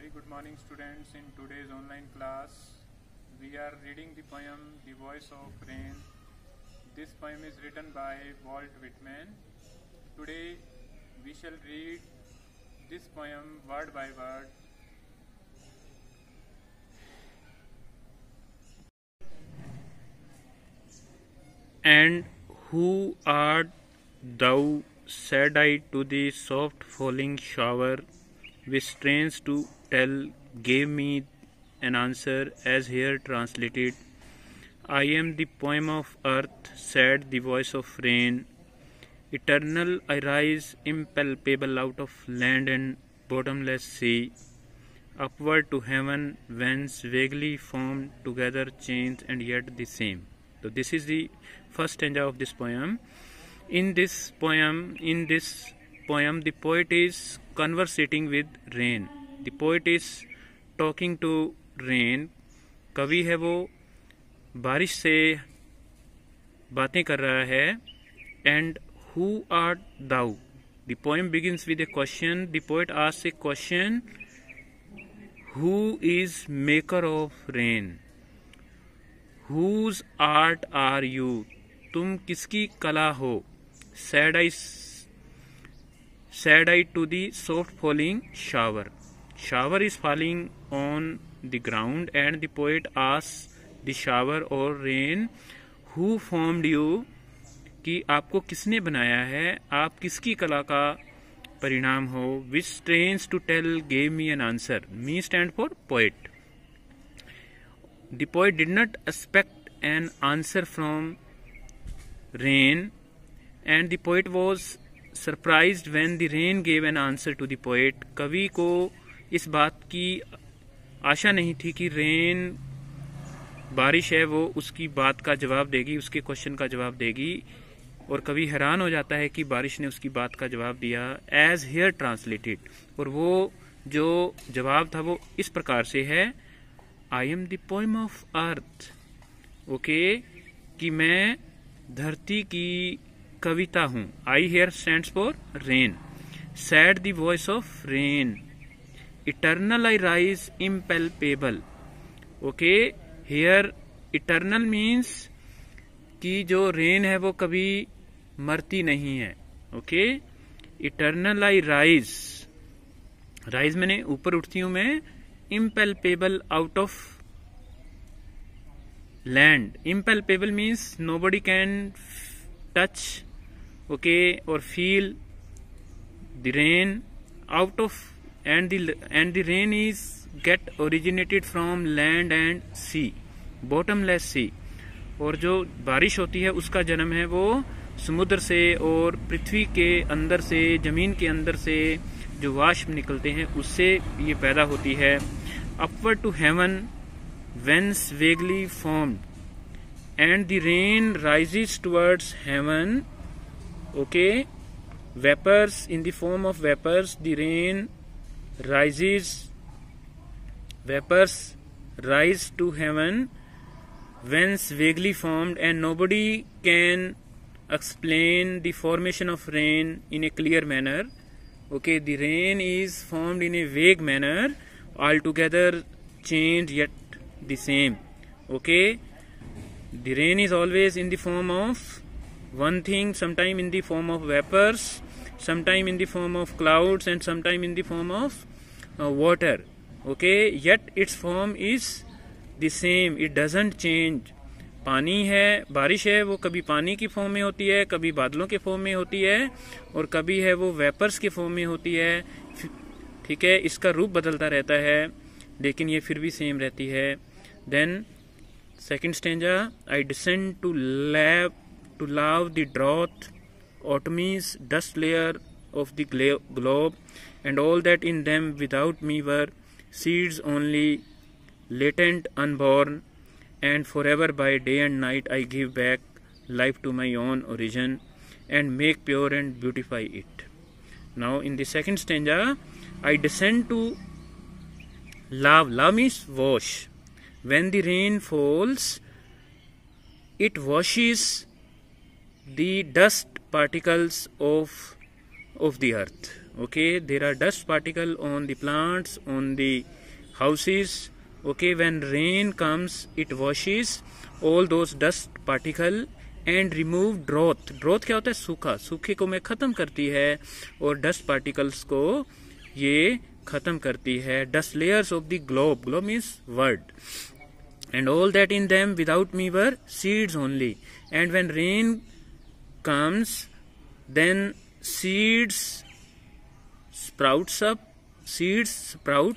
Very good morning, students. In today's online class, we are reading the poem The Voice of Rain. This poem is written by Walt Whitman. Today, we shall read this poem word by word. And who art thou, said I to the soft falling shower, which strains to tell, gave me an answer as here translated. I am the poem of earth, said the voice of rain. Eternal I rise, impalpable out of land and bottomless sea, upward to heaven, whence vaguely formed together chains and yet the same. So this is the first stanza of this poem. In this poem, the poet is conversating with rain. The poet is talking to rain. कवि है वो बारिश से बातें कर रहा है. And who art thou? The poem begins with a question. The poet asks a question. Who is maker of rain? Whose art are you? तुम किसकी कला हो? Said I to the soft falling shower. Shower is falling on the ground, and the poet asks the shower or rain, who formed you? कि आपको किसने बनाया है? आप किसकी कला का परिणाम हो? Which strains to tell gave me an answer. Me stand for poet. The poet did not expect an answer from rain, and the poet was surprised when the rain gave an answer to the poet. कवि को इस बात की आशा नहीं थी कि rain, बारिश है वो उसकी बात का जवाब देगी, उसके क्वेश्चन का जवाब देगी, और कवि हैरान हो जाता है कि बारिश ने उसकी बात का जवाब दिया एज हियर ट्रांसलेटेड. और वो जो जवाब था वो इस प्रकार से है, I am the poem of earth. Okay, कि मैं धरती की कविता हूं. I here stands for rain. Said the voice of rain. Eternal I rise impalpable. Okay, here eternal means कि जो रेन है वो कभी मरती नहीं है. Okay, eternal I rise. Rise मैंने ऊपर उठती हूं मैं. Impalpable out of land. Impalpable means nobody can touch, okay, or feel the rain out of, and the rain is get originated from land and sea, bottomless sea. और जो बारिश होती है उसका जन्म है वो समुद्र से और पृथ्वी के अंदर से, जमीन के अंदर से जो वाष्प निकलते हैं उससे ये पैदा होती है. Upward to heaven, whence vaguely formed, and the rain rises towards heaven. Okay, vapors, in the form of vapors, the rain rises, vapors rise to heaven, whence vaguely formed, and nobody can explain the formation of rain in a clear manner. Okay, the rain is formed in a vague manner, altogether changed yet the same. Okay, the rain is always in the form of one thing, sometime in the form of vapors, sometime in the form of clouds, and sometime in the form of water. Okay, yet its form is the same, it doesn't change. पानी है, बारिश है, वो कभी पानी की form में होती है, कभी बादलों के फॉर्म में होती है, और कभी है वो वेपर्स के फॉर्म में होती है. ठीक है, इसका रूप बदलता रहता है लेकिन ये फिर भी सेम रहती है. Then second stanza, I descend to lave the drought, autumn's dust layer of the globe, and all that in them without me were seeds only, latent, unborn, and forever by day and night I give back life to my own origin and make pure and beautify it. Now in the second stanza, I descend to lave. Lave means wash. When the rain falls, it washes the dust particles of of the earth. Okay, there are dust particles on the plants, on the houses. Okay, when rain comes, it washes all those dust particles and remove drought. Drought क्या होता है? सूखा. सूखे को मैं खत्म करती है और dust particles को ये खत्म करती है. Dust layers of the globe. Globe means world. And all that in them without me were seeds only. And when rain comes, then seeds sprouts up. Seeds sprout.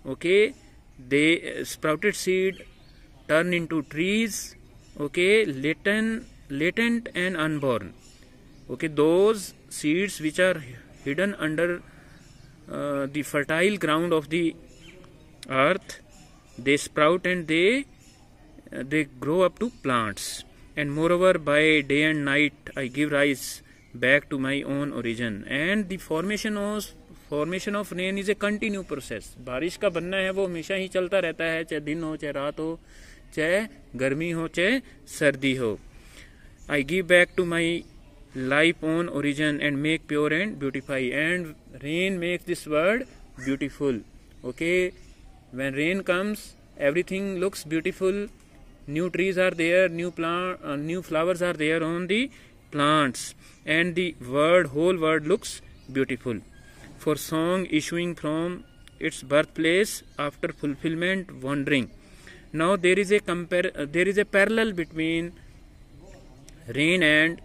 Okay, they sprouted seed turn into trees. Okay, latent and unborn. Okay, those seeds which are hidden under the fertile ground of the earth, they sprout and they grow up to plants. And moreover, by day and night I give rise back to my own origin. And the formation of rain is a continuous process. बारिश का बनना है वो हमेशा ही चलता रहता है, चाहे दिन हो, चाहे रात हो, चाहे गर्मी हो, चाहे सर्दी हो. I give back to my life own origin and make pure and beautify. And rain makes this world beautiful. Okay, when rain comes, everything looks beautiful. New trees are there, new flowers are there on the plants, and the whole world looks beautiful. For song issuing from its birthplace after fulfillment wandering. Now there is a parallel between rain and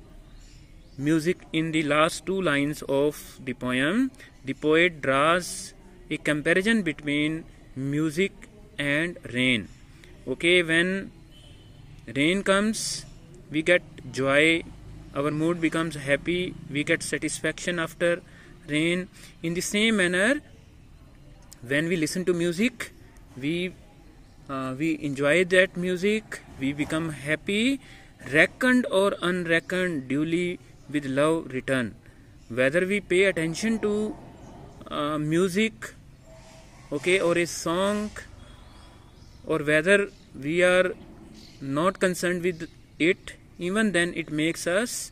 music in the last two lines of the poem. The poet draws a comparison between music and rain. Okay, when rain comes, we get joy, our mood becomes happy, we get satisfaction after rain. In the same manner, when we listen to music, we enjoy that music, we become happy, reckoned or unreckoned, duly with love return. Whether we pay attention to music, okay, or a song, or whether we are not concerned with it, even then it makes us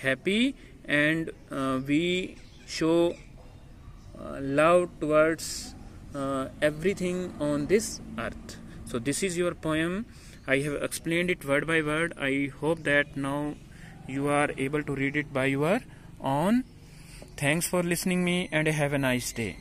happy, and we show love towards everything on this earth. So this is your poem. I have explained it word by word. I hope that now you are able to read it by your own. Thanks for listening me, and have a nice day.